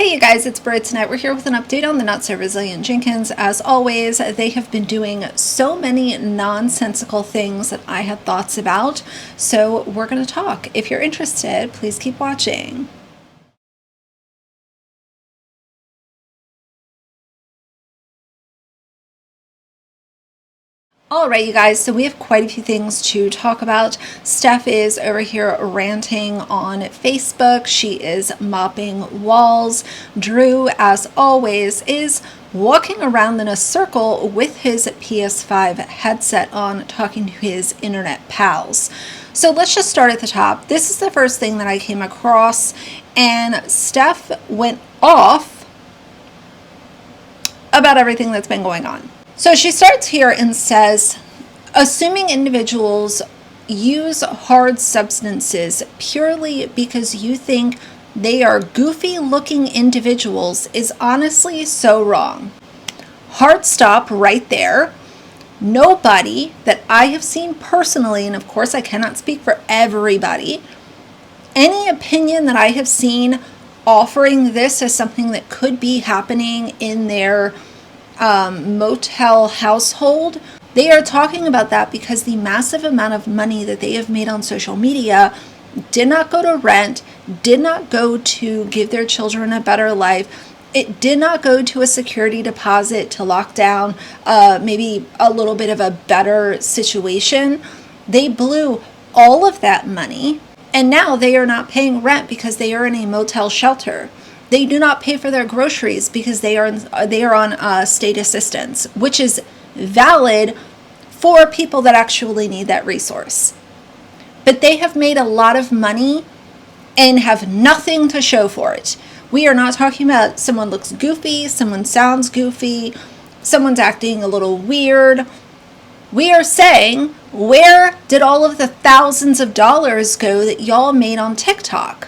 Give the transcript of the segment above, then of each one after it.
Hey you guys, it's Brit tonight. We're here with an update on the not so resilient Jenkins. As always, they have been doing so many nonsensical things that I had thoughts about, so we're going to talk. If you're interested, please keep watching. All right, you guys, so we have quite a few things to talk about. Steph is over here ranting on Facebook. She is mopping walls. Drew, as always, is walking around in a circle with his PS5 headset on, talking to his internet pals. So let's just start at the top. This is the first thing that I came across, and Steph went off about everything that's been going on. So she starts here and says, assuming individuals use hard substances purely because you think they are goofy looking individuals is honestly so wrong. Hard stop right there. Nobody that I have seen personally, and of course I cannot speak for everybody, any opinion that I have seen offering this as something that could be happening in their motel household, they are talking about that because the massive amount of money that they have made on social media did not go to rent, did not go to give their children a better life. It did not go to a security deposit to lock down maybe a little bit of a better situation. They blew all of that money, and now they are not paying rent because they are in a motel shelter. They do not pay for their groceries because they are on state assistance, which is valid for people that actually need that resource. But they have made a lot of money and have nothing to show for it. We are not talking about someone looks goofy, someone sounds goofy, someone's acting a little weird. We are saying, where did all of the thousands of dollars go that y'all made on TikTok?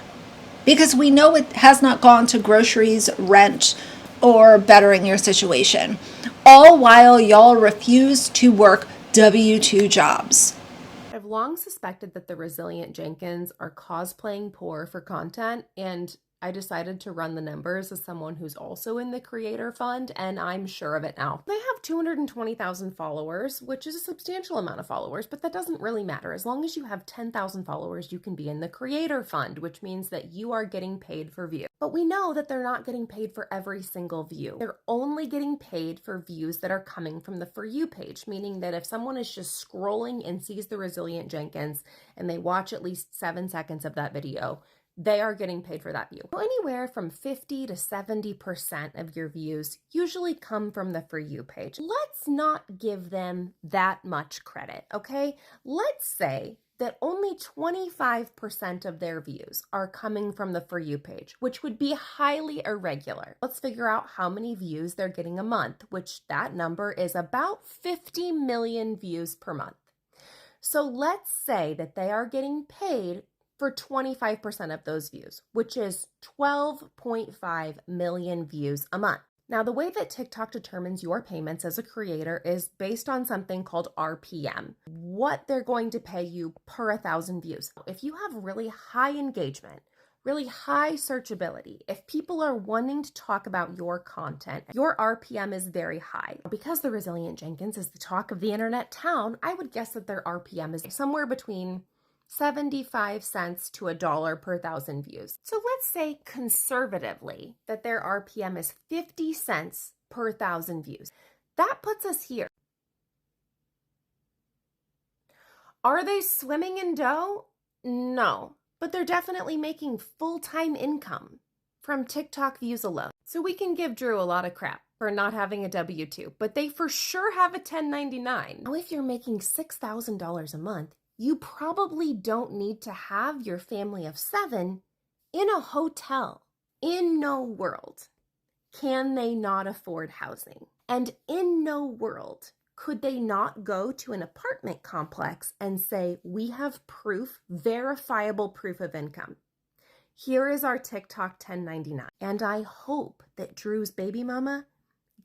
Because we know it has not gone to groceries, rent, or bettering your situation. All while y'all refuse to work W-2 jobs. I've long suspected that the Resilient Jenkins are cosplaying poor for content, and I decided to run the numbers as someone who's also in the creator fund, and I'm sure of it now. They have 220,000 followers, which is a substantial amount of followers, but that doesn't really matter. As long as you have 10,000 followers, you can be in the creator fund, which means that you are getting paid for views. But we know that they're not getting paid for every single view. They're only getting paid for views that are coming from the For You page, meaning that if someone is just scrolling and sees the Resilient Jenkins and they watch at least 7 seconds of that video, they are getting paid for that view. So anywhere from 50 to 70% of your views usually come from the For You page. Let's not give them that much credit, okay? Let's say that only 25% of their views are coming from the For You page, which would be highly irregular. Let's figure out how many views they're getting a month, which that number is about 50 million views per month. So let's say that they are getting paid for 25% of those views, which is 12.5 million views a month. Now, the way that TikTok determines your payments as a creator is based on something called RPM, what they're going to pay you per 1,000 views. If you have really high engagement, really high searchability, if people are wanting to talk about your content, your RPM is very high. Because the Resilient Jenkins is the talk of the internet town, I would guess that their RPM is somewhere between 75 cents to $1 per 1,000 views. So let's say conservatively that their RPM is 50 cents per 1,000 views. That puts us here. Are they swimming in dough? No, but they're definitely making full-time income from TikTok views alone. So we can give Drew a lot of crap for not having a W-2, but they for sure have a 1099. Now, if you're making $6,000 a month, you probably don't need to have your family of 7 in a hotel. In no world can they not afford housing. And in no world could they not go to an apartment complex and say, we have proof, verifiable proof of income. Here is our TikTok 1099. And I hope that Drew's baby mama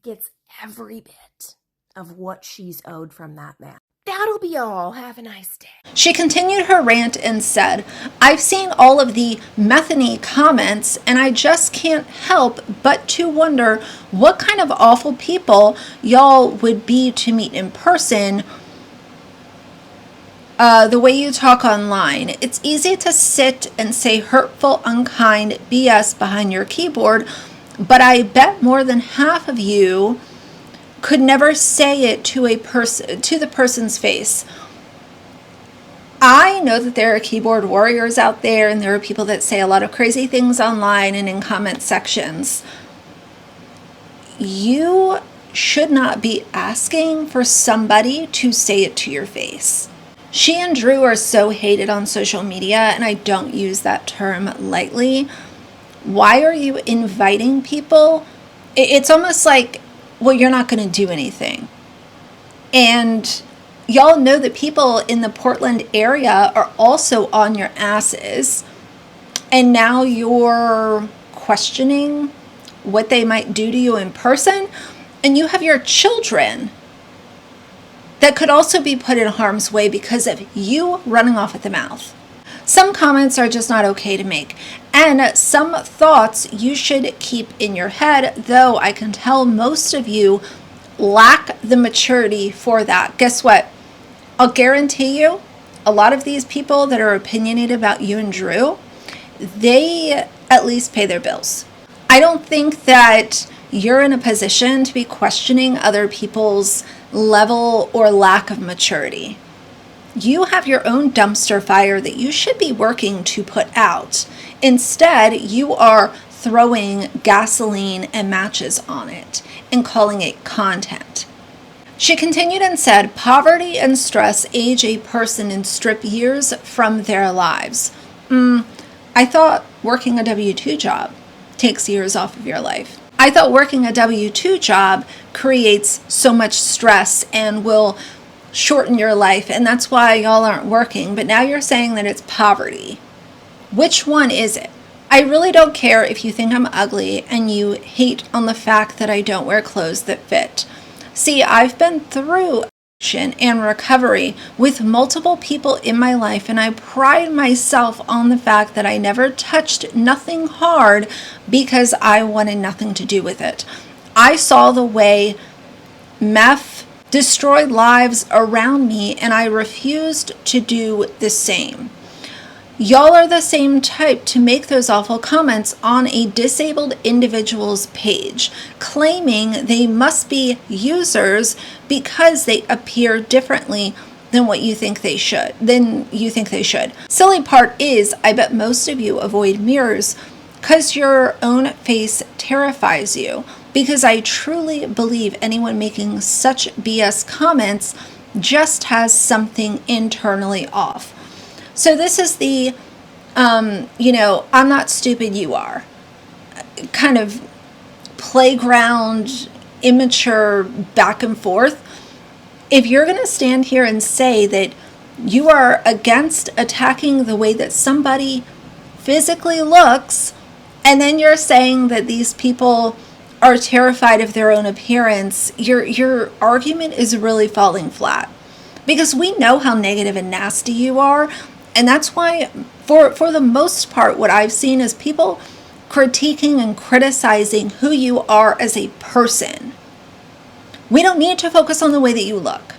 gets every bit of what she's owed from that man. That'll be all. Have a nice day. She continued her rant and said, I've seen all of the methany comments and I just can't help but to wonder what kind of awful people y'all would be to meet in person. The way you talk online. It's easy to sit and say hurtful, unkind BS behind your keyboard, but I bet more than half of you could never say it to the person's face. I know that there are keyboard warriors out there, and there are people that say a lot of crazy things online and in comment sections. You should not be asking for somebody to say it to your face. She and Drew are so hated on social media, and I don't use that term lightly. Why are you inviting people? It's almost like, well, you're not going to do anything. And y'all know that people in the Portland area are also on your asses. And now you're questioning what they might do to you in person. And you have your children that could also be put in harm's way because of you running off at the mouth. Some comments are just not okay to make, and some thoughts you should keep in your head, though I can tell most of you lack the maturity for that. Guess what? I'll guarantee you, a lot of these people that are opinionated about you and Drew, they at least pay their bills. I don't think that you're in a position to be questioning other people's level or lack of maturity. You have your own dumpster fire that you should be working to put out. Instead, you are throwing gasoline and matches on it and calling it content. She continued and said, poverty and stress age a person and strip years from their lives. I thought working a W-2 job takes years off of your life. I thought working a W-2 job creates so much stress and will shorten your life, and that's why y'all aren't working. But now you're saying that it's poverty. Which one is it? I really don't care if you think I'm ugly and you hate on the fact that I don't wear clothes that fit. See, I've been through addiction and recovery with multiple people in my life, and I pride myself on the fact that I never touched nothing hard because I wanted nothing to do with it. I saw the way meth destroyed lives around me, and I refused to do the same. Y'all are the same type to make those awful comments on a disabled individual's page, claiming they must be users because they appear differently than you think they should. Silly part is, I bet most of you avoid mirrors because your own face terrifies you. Because I truly believe anyone making such BS comments just has something internally off. So this is the, I'm not stupid, you are. Kind of playground, immature back and forth. If you're going to stand here and say that you are against attacking the way that somebody physically looks, and then you're saying that these people are terrified of their own appearance, your argument is really falling flat. Because we know how negative and nasty you are, and that's why, for the most part, what I've seen is people critiquing and criticizing who you are as a person. We don't need to focus on the way that you look.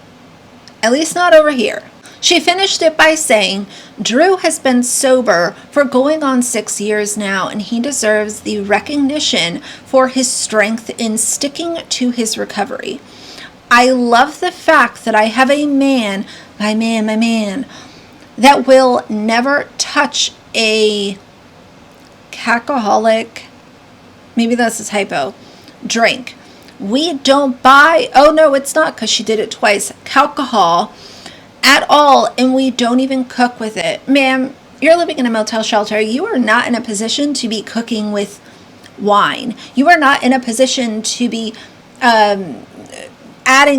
At least not over here. She finished it by saying, Drew has been sober for going on 6 years now, and he deserves the recognition for his strength in sticking to his recovery. I love the fact that I have a man, my man, that will never touch a alcoholic, maybe that's a typo, drink. We don't buy, oh no, it's not because she did it twice, alcohol at all, and we don't even cook with it. Ma'am, you're living in a motel shelter. You are not in a position to be cooking with wine. You are not in a position to be adding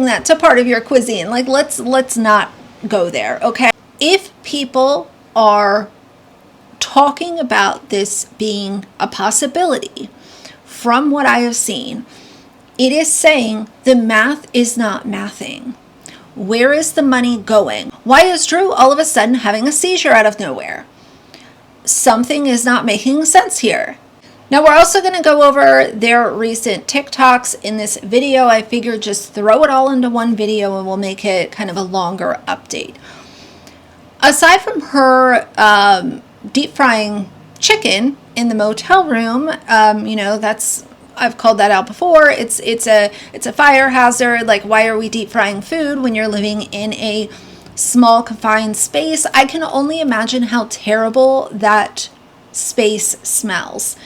that to part of your cuisine. Like, let's not go there, okay? If people are talking about this being a possibility, from what I have seen, it is saying the math is not mathing. Where is the money going? Why is Drew all of a sudden having a seizure out of nowhere? Something is not making sense here. Now, we're also going to go over their recent TikToks in this video. I figured just throw it all into one video and we'll make it kind of a longer update. Aside from her deep frying chicken in the motel room, I've called that out before. It's a fire hazard. Like, why are we deep frying food when you're living in a small confined space? I can only imagine how terrible that space smells.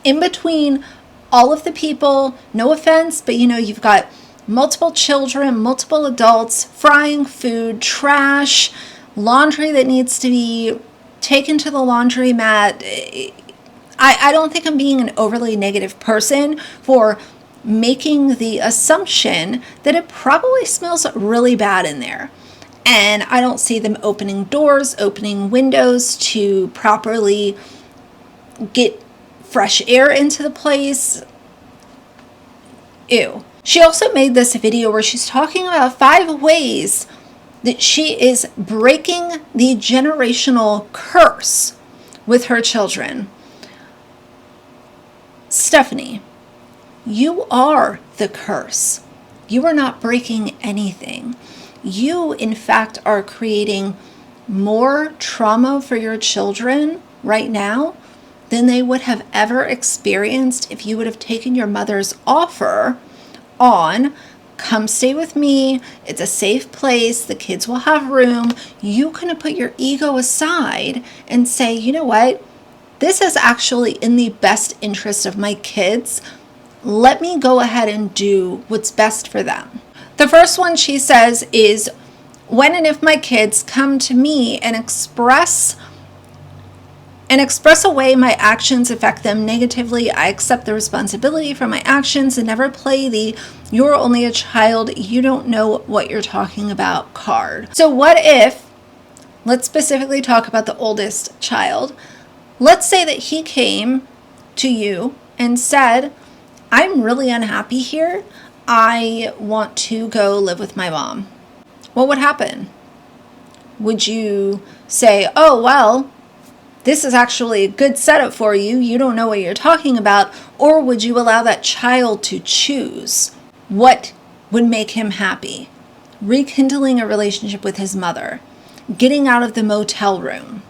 In between all of the people, no offense, but you've got multiple children, multiple adults, frying food, trash, laundry that needs to be taken to the laundromat. I don't think I'm being an overly negative person for making the assumption that it probably smells really bad in there. And I don't see them opening doors, opening windows to properly get fresh air into the place. Ew. She also made this video where she's talking about 5 ways that she is breaking the generational curse with her children. Stephanie, you are the curse. You are not breaking anything. You, in fact, are creating more trauma for your children right now than they would have ever experienced if you would have taken your mother's offer on, come stay with me, it's a safe place, the kids will have room. You could have put your ego aside and say, you know what, this is actually in the best interest of my kids. Let me go ahead and do what's best for them. The first one she says is, when and if my kids come to me and express a way my actions affect them negatively, I accept the responsibility for my actions and never play the "you're only a child, you don't know what you're talking about" card. So what if, let's specifically talk about the oldest child. Let's say that he came to you and said, I'm really unhappy here. I want to go live with my mom. What would happen? Would you say, oh, well, this is actually a good setup for you, you don't know what you're talking about? Or would you allow that child to choose what would make him happy? Rekindling a relationship with his mother, getting out of the motel room.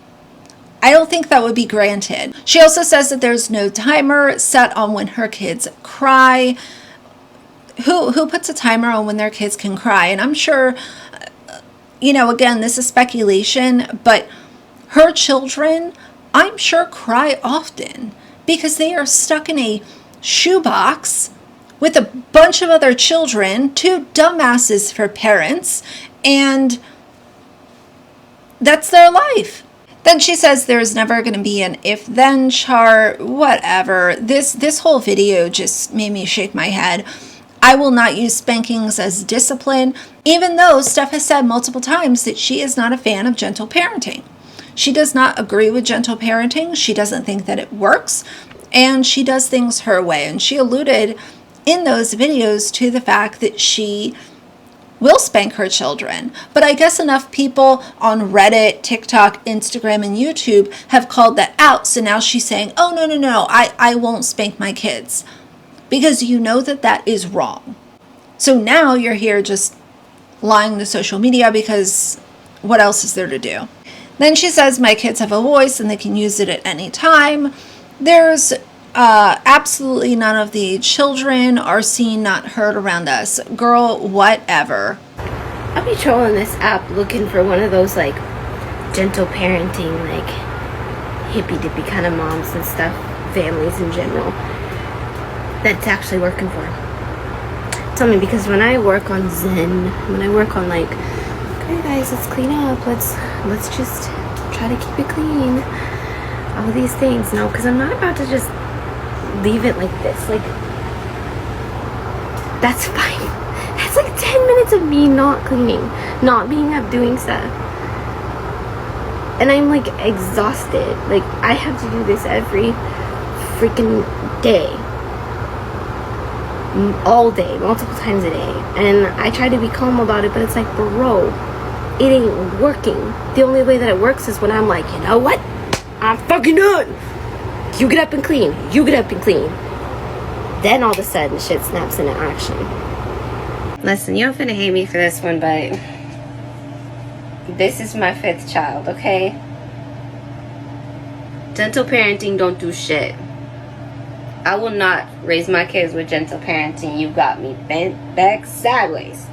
I don't think that would be granted. She also says that there's no timer set on when her kids cry. Who puts a timer on when their kids can cry? And I'm sure, again, this is speculation, but her children, I'm sure, cry often because they are stuck in a shoebox with a bunch of other children, 2 dumbasses for parents, and that's their life. Then she says there's never going to be an if-then chart, whatever. This whole video just made me shake my head. I will not use spankings as discipline, even though Steph has said multiple times that she is not a fan of gentle parenting. She does not agree with gentle parenting. She doesn't think that it works, and she does things her way. And she alluded in those videos to the fact that she will spank her children. But I guess enough people on Reddit, TikTok, Instagram, and YouTube have called that out. So now she's saying, oh, no, I won't spank my kids. Because you know that is wrong. So now you're here just lying to social media because what else is there to do? Then she says, my kids have a voice and they can use it at any time. There's absolutely none of the children are seen, not heard around us. Girl, whatever. I'll be trolling this app looking for one of those like gentle parenting, like hippy dippy kind of moms and stuff, families in general, that's actually working for. Tell me, because when I work on Zen, when I work on like, okay guys, let's clean up, let's just try to keep it clean, all these things. No, because I'm not about to just leave it like this. Like, that's fine. That's like 10 minutes of me not cleaning, not being up doing stuff. And I'm like exhausted. Like, I have to do this every freaking day. all day, multiple times a day. And I try to be calm about it, but it's like, bro, it ain't working. The only way that it works is when I'm like, you know what? I'm fucking done. You get up and clean. You get up and clean. Then all of a sudden, shit snaps into action. Listen, you're finna hate me for this one, but this is my 5th child, okay? Gentle parenting don't do shit. I will not raise my kids with gentle parenting. You got me bent back sideways.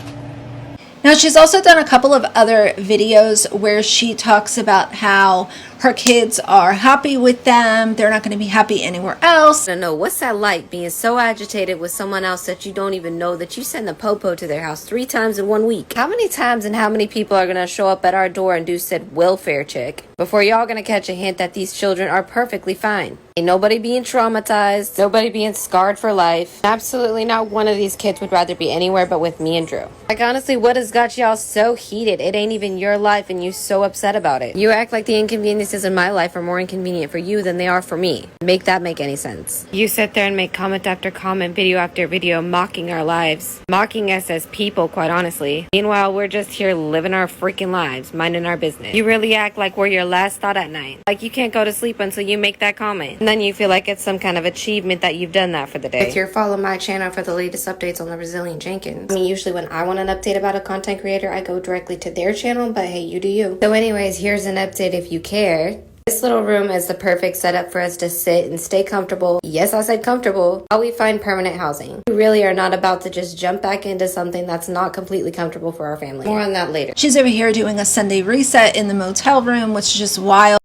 Now, she's also done a couple of other videos where she talks about how her kids are happy with them. They're not going to be happy anywhere else. I don't know, what's that like, being so agitated with someone else that you don't even know, that you send the popo to their house 3 times in 1 week? How many times and how many people are going to show up at our door and do said welfare check before y'all going to catch a hint that these children are perfectly fine? Ain't nobody being traumatized, nobody being scarred for life. Absolutely not one of these kids would rather be anywhere but with me and Drew. Like, honestly, what has got y'all so heated? It ain't even your life and you so upset about it. You act like the inconveniences in my life are more inconvenient for you than they are for me. Make that make any sense? You sit there and make comment after comment, video after video, mocking our lives. Mocking us as people, quite honestly. Meanwhile, we're just here living our freaking lives, minding our business. You really act like we're your last thought at night. Like you can't go to sleep until you make that comment. And then you feel like it's some kind of achievement that you've done that for the day. If you're following my channel for the latest updates on the Resilient Jenkins. I mean, usually when I want an update about a content creator, I go directly to their channel, but hey, you do you. So anyways, here's an update if you care. This little room is the perfect setup for us to sit and stay comfortable. Yes, I said comfortable, while we find permanent housing. We really are not about to just jump back into something that's not completely comfortable for our family. More on that later. She's over here doing a Sunday reset in the motel room, which is just wild.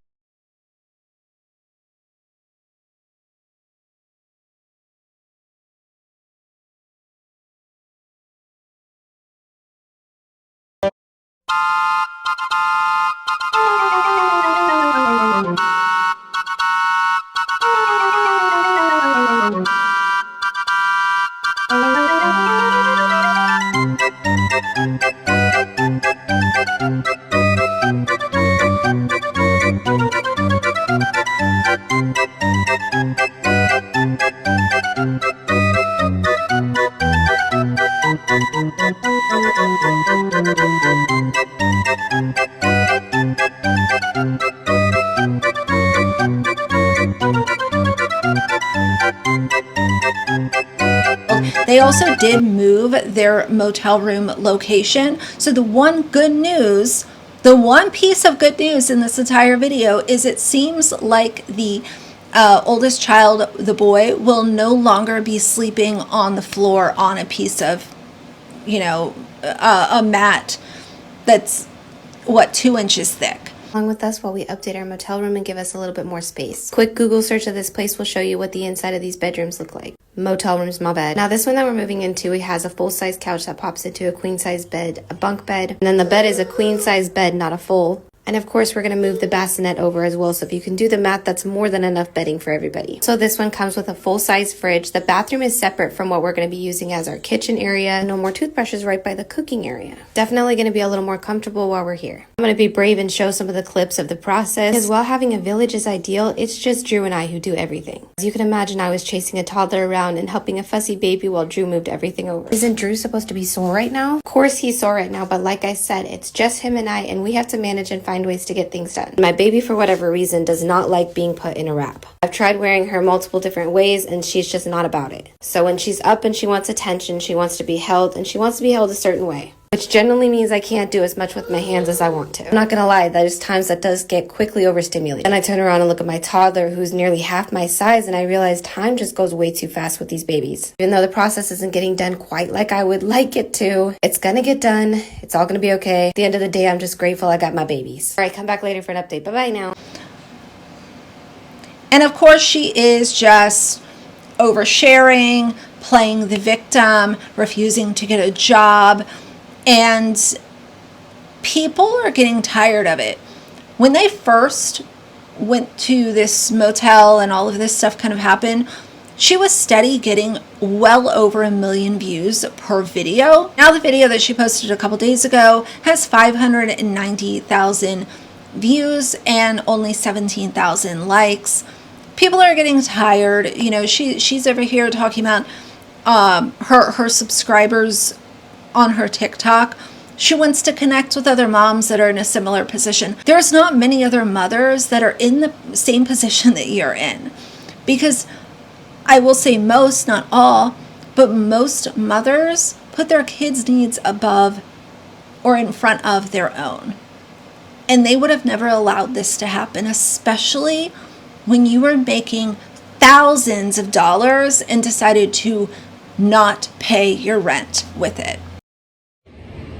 They also did move their motel room location. So the one piece of good news in this entire video is it seems like the oldest child, the boy, will no longer be sleeping on the floor on a piece of, a mat that's, 2 inches thick. Along with us while we update our motel room and give us a little bit more space. Quick Google search of this place will show you what the inside of these bedrooms look like. Motel room's my bed. Now this one that we're moving into, it has a full-size couch that pops into a queen-size bed, a bunk bed, and then the bed is a queen-size bed, not a full. And of course, we're going to move the bassinet over as well. So if you can do the math, that's more than enough bedding for everybody. So this one comes with a full-size fridge. The bathroom is separate from what we're going to be using as our kitchen area. No more toothbrushes right by the cooking area. Definitely going to be a little more comfortable while we're here. I'm going to be brave and show some of the clips of the process. Because while having a village is ideal, it's just Drew and I who do everything. As you can imagine, I was chasing a toddler around and helping a fussy baby while Drew moved everything over. Isn't Drew supposed to be sore right now? Of course he's sore right now, but like I said, it's just him and I, and we have to manage and find ways to get things done. My baby, for whatever reason, does not like being put in a wrap. I've tried wearing her multiple different ways and she's just not about it. So when she's up and she wants attention, she wants to be held, and she wants to be held a certain way, which generally means I can't do as much with my hands as I want to. I'm not gonna lie, there's times that does get quickly overstimulated. Then I turn around and look at my toddler who's nearly half my size, and I realize time just goes way too fast with these babies. Even though the process isn't getting done quite like I would like it to, it's gonna get done. It's all gonna be okay. At the end of the day, I'm just grateful I got my babies. All right, come back later for an update. Bye-bye now. And of course, she is just oversharing, playing the victim, refusing to get a job. And people are getting tired of it. When they first went to this motel and all of this stuff kind of happened, she was steady getting well over 1 million views per video. Now the video that she posted a couple days ago has 590,000 views and only 17,000 likes. People are getting tired. She's over here talking about her subscribers on her TikTok. She wants to connect with other moms that are in a similar position. There's not many other mothers that are in the same position that you're in, because I will say most, not all, but most mothers put their kids' needs above or in front of their own. And they would have never allowed this to happen, especially when you were making thousands of dollars and decided to not pay your rent with it.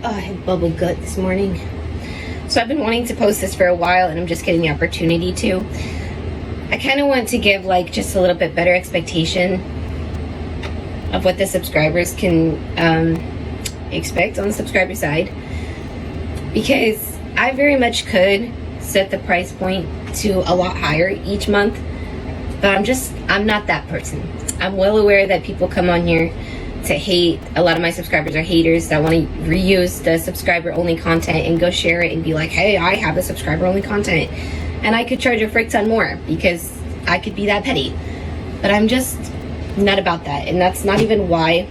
Oh, I had bubble gut this morning. So I've been wanting to post this for a while, and I'm just getting the opportunity to. I kind of want to give like just a little bit better expectation of what the subscribers can expect on the subscriber side, because I very much could set the price point to a lot higher each month, but I'm not that person. I'm well aware that people come on here to hate. A lot of my subscribers are haters that want to reuse the subscriber only content and go share it and be like, hey, I have a subscriber only content, and I could charge a frick ton more because I could be that petty. But I'm just not about that, and that's not even why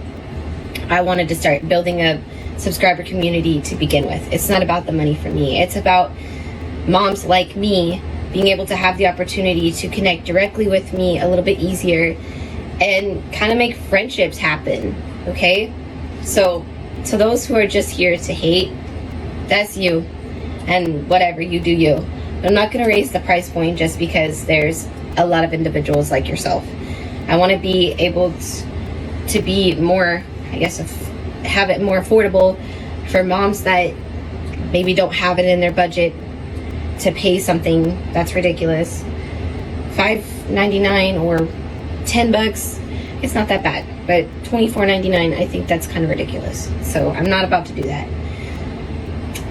I wanted to start building a subscriber community to begin with. It's not about the money for me. It's about moms like me being able to have the opportunity to connect directly with me a little bit easier and kind of make friendships happen, okay? So those who are just here to hate, that's you, and whatever, you do you. But I'm not going to raise the price point just because there's a lot of individuals like yourself. I want to be able to be more, I guess, have it more affordable for moms that maybe don't have it in their budget to pay something that's ridiculous. $5.99 or $10, it's not that bad, but $24.99, I think that's kind of ridiculous. So I'm not about to do that.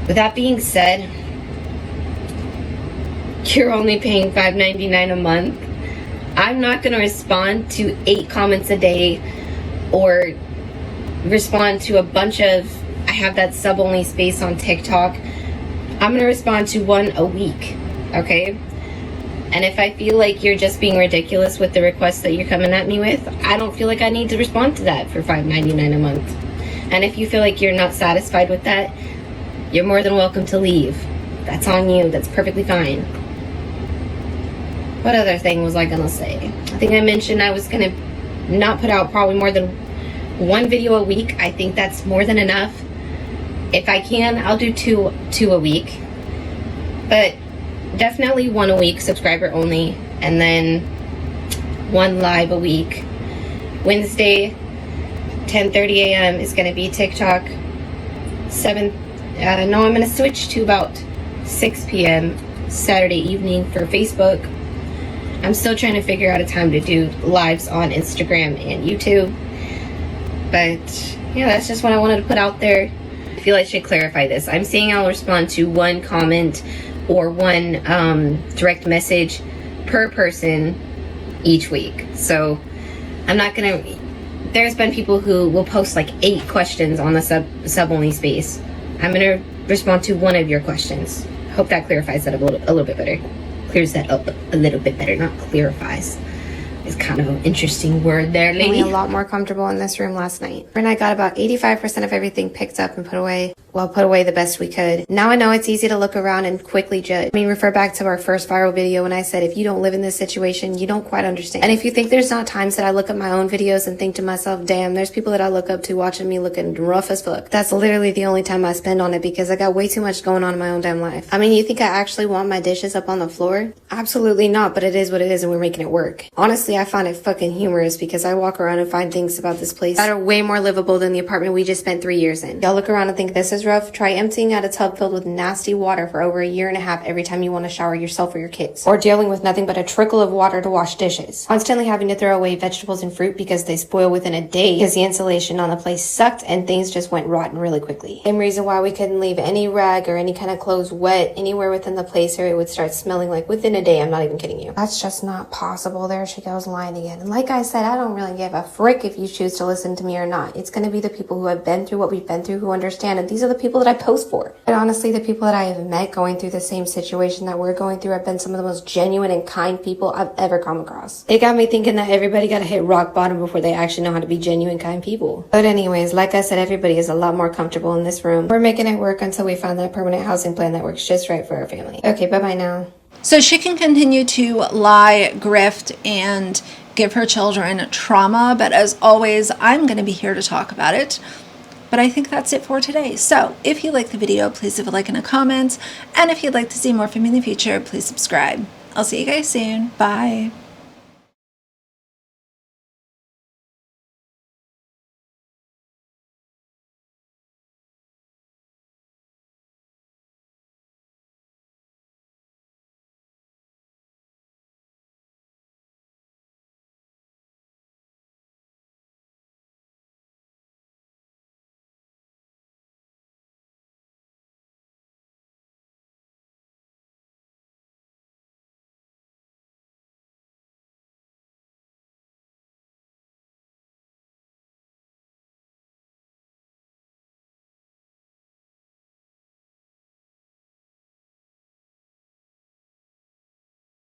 With that being said, you're only paying $5.99 a month. I'm not going to respond to 8 comments a day or respond to a bunch of, I have that sub only space on TikTok. I'm going to respond to 1 a week, okay? And if I feel like you're just being ridiculous with the requests that you're coming at me with, I don't feel like I need to respond to that for $5.99 a month. And if you feel like you're not satisfied with that, you're more than welcome to leave. That's on you. That's perfectly fine. What other thing was I gonna say? I think I mentioned I was gonna not put out probably more than 1 video a week. I think that's more than enough. If I can, I'll do two a week. But definitely 1 a week, subscriber only, and then 1 live a week. Wednesday, 10:30 a.m. is going to be TikTok. I'm going to switch to about 6 p.m. Saturday evening for Facebook. I'm still trying to figure out a time to do lives on Instagram and YouTube. But yeah, that's just what I wanted to put out there. I feel I should clarify this. I'm saying I'll respond to 1 comment or 1 direct message per person each week. So I'm not gonna, there's been people who will post like 8 questions on the sub only space. I'm gonna respond to 1 of your questions. Hope that clarifies that a little bit better. Clears that up a little bit better, not clarifies. It's kind of an interesting word there, lady. A lot more comfortable in this room last night. And I got about 85% of everything picked up and put away. Well, put away the best we could. Now I know it's easy to look around and quickly judge. I mean, refer back to our first viral video when I said, if you don't live in this situation, you don't quite understand. And if you think there's not times that I look at my own videos and think to myself, damn, there's people that I look up to watching me looking rough as fuck. That's literally the only time I spend on it because I got way too much going on in my own damn life. I mean, you think I actually want my dishes up on the floor? Absolutely not, but it is what it is and we're making it work. Honestly, I find it fucking humorous because I walk around and find things about this place that are way more livable than the apartment we just spent 3 years in. Y'all look around and think this is rough? Try emptying out a tub filled with nasty water for over 1.5 years every time you want to shower yourself or your kids. Or dealing with nothing but a trickle of water to wash dishes. Constantly having to throw away vegetables and fruit because they spoil within a day because the insulation on the place sucked and things just went rotten really quickly. Same reason why we couldn't leave any rag or any kind of clothes wet anywhere within the place or it would start smelling like within a day. I'm not even kidding you. That's just not possible. There she goes lying again. And like I said, I don't really give a frick if you choose to listen to me or not. It's going to be the people who have been through what we've been through who understand, and these are the the people that I post for. And honestly, the people that I have met going through the same situation that we're going through have been some of the most genuine and kind people I've ever come across. It got me thinking that everybody gotta hit rock bottom before they actually know how to be genuine, kind people. But anyways, like I said, everybody is a lot more comfortable in this room. We're making it work until we find that permanent housing plan that works just right for our family. Okay, bye-bye now. So she can continue to lie, grift, and give her children trauma. But as always, I'm going to be here to talk about it. But I think that's it for today. So if you like the video, please leave a like and a comment. And if you'd like to see more from me in the future, please subscribe. I'll see you guys soon. Bye.